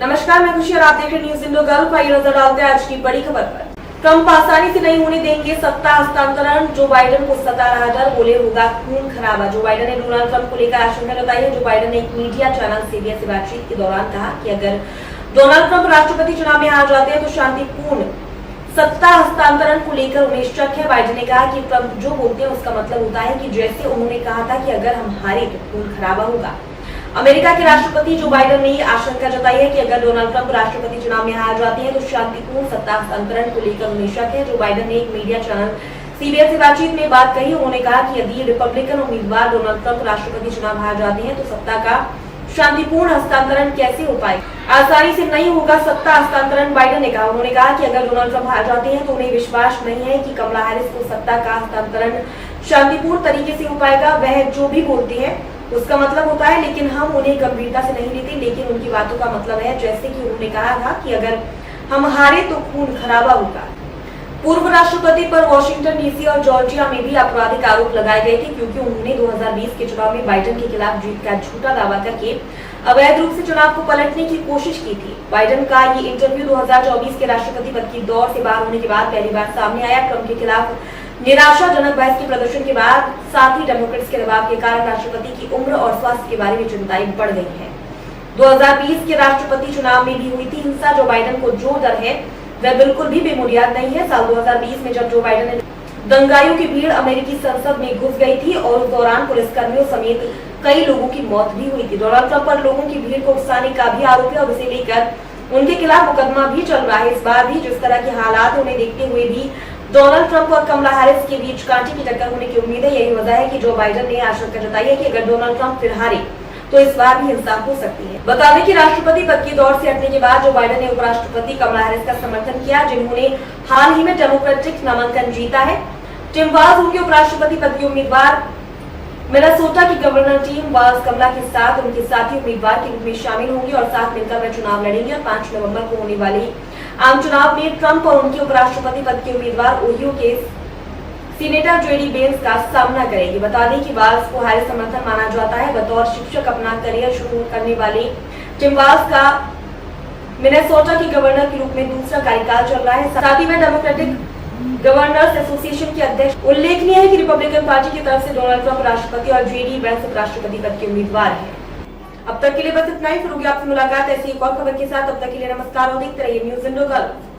नमस्कार, मैं खुशी और आप देख रहे हैं न्यूज़ इंडो गर्ल। आइए नजर डालते हैं आज की बड़ी खबर पर। ट्रंप आसानी से नहीं होने देंगे सत्ता हस्तांतरण, जो बाइडेन को सता रहा डर, बोले होगा खून खराबा। जो बाइडेन ने डोनाल्ड ट्रंप को लेकर आशंका जताई है। जो बाइडेन ने एक मीडिया चैनल सीबीएस से बातचीत के दौरान कहा कि अगर डोनाल्ड ट्रंप राष्ट्रपति चुनाव में हार जाते हैं तो शांतिपूर्ण सत्ता हस्तांतरण को लेकर उन्हें शक है। बाइडेन ने कहा कि ट्रंप जो बोलते हैं उसका मतलब होता है कि जैसे उन्होंने कहा था कि अगर हम हारे तो खून खराबा होगा। अमेरिका के राष्ट्रपति जो बाइडेन ने आशंका जताई है कि अगर डोनाल्ड ट्रंप राष्ट्रपति चुनाव में हार जाते हैं तो शांतिपूर्ण सत्ता हस्तांतरण को लेकर उन्हें शक है। जो बाइडेन ने एक मीडिया चैनल सीबीएस से बातचीत में बात कही। उन्होंने कहा कि यदि रिपब्लिकन उम्मीदवार डोनाल्ड ट्रंप राष्ट्रपति चुनाव हार जाते हैं तो सत्ता का शांतिपूर्ण हस्तांतरण कैसे हो पाएगा, आसानी से नहीं होगा सत्ता हस्तांतरण, बाइडेन ने कहा। उन्होंने कहा कि अगर डोनाल्ड ट्रंप हार जाते हैं तो उन्हें विश्वास नहीं है कि कमला हैरिस को सत्ता का हस्तांतरण शांतिपूर्ण तरीके से हो पाएगा। वह जो भी बोलते हैं उसका मतलब होता है, लेकिन हम उन्हें गंभीरता से नहीं लेते। लेकिन उनकी बातों का मतलब है, जैसे कि उन्होंने कहा था कि अगर हम हारे तो खून खराबा होगा। पूर्व राष्ट्रपति पर वॉशिंगटन डीसी और जॉर्जिया में भी आपराधिक आरोप लगाए गए थे, क्योंकि उन्होंने 2020 के चुनाव में बाइडेन के खिलाफ जीत का झूठा दावा करके अवैध रूप से चुनाव को पलटने की कोशिश की थी। बाइडेन का ये इंटरव्यू 2024 के राष्ट्रपति पद की दौड़ से बाहर होने के बाद पहली बार सामने आया। ट्रंप के खिलाफ निराशाजनक बहस के प्रदर्शन के बाद साथ ही डेमोक्रेट्स के दबाव के कारण राष्ट्रपति की उम्र और स्वास्थ्य के बारे में चिंताएं बढ़ गई हैं। 2020 के राष्ट्रपति चुनाव में भी हुई थी हिंसा। जो बाइडेन को जो डर है वह बिल्कुल भी बेबुनियाद नहीं है। साल 2020 में जब जो बाइडेन ने दंगाइयों की भीड़ अमेरिकी संसद में घुस गई थी और उस दौरान पुलिसकर्मियों समेत कई लोगों की मौत भी हुई थी। डोनाल्ड ट्रंप पर लोगों की भीड़ को उकसाने का भी आरोप है और इसे लेकर उनके खिलाफ मुकदमा भी चल रहा है। इस बार भी जिस तरह के हालात उन्हें देखते हुए भी डोनाल्ड ट्रंप और कमला हैरिस के बीच कांटे की टक्कर होने की उम्मीद है। यही वजह है कि जो बाइडेन ने आशंका जताई है कि अगर डोनाल्ड ट्रंप फिर हारे तो इस बार भी हिंसा हो सकती है। बता दें कि राष्ट्रपति पद की दौड़ से हटने के बाद जो बाइडेन ने उपराष्ट्रपति कमला हैरिस का समर्थन किया, जिन्होंने हाल ही में डेमोक्रेटिक नामांकन जीता है। टिम वाल्ज होंगे उपराष्ट्रपति पद के उम्मीदवार। मिनेसोटा की गवर्नर टीम वाल्ज कमला के साथ उनके साथी उम्मीदवार के रूप में शामिल होंगी और साथ मिलकर वे चुनाव लड़ेंगे। और 5 नवंबर को होने वाली आम चुनाव में ट्रंप और उनके उपराष्ट्रपति पद के उम्मीदवार ओहियो के सीनेटर जेडी वेंस का सामना करेंगे। बता दें कि वाल्ज को हैरिस समर्थन माना जाता है। बतौर शिक्षक अपना करियर शुरू करने वाले टिम वाल्ज का मिनेसोटा की गवर्नर के रूप में दूसरा कार्यकाल चल रहा है। साथ ही में डेमोक्रेटिक गवर्नर्स एसोसिएशन के अध्यक्ष। उल्लेखनीय है कि रिपब्लिकन पार्टी की तरफ से डोनाल्ड ट्रंप राष्ट्रपति और जेडी वेंस उपराष्ट्रपति पद के उम्मीदवार हैं। अब तक के लिए बस इतना ही। फिर होगी आपसे मुलाकात ऐसी एक और खबर के साथ। तब तक के लिए नमस्कार और देखते रहिए न्यूज़ इंडो गर्ल।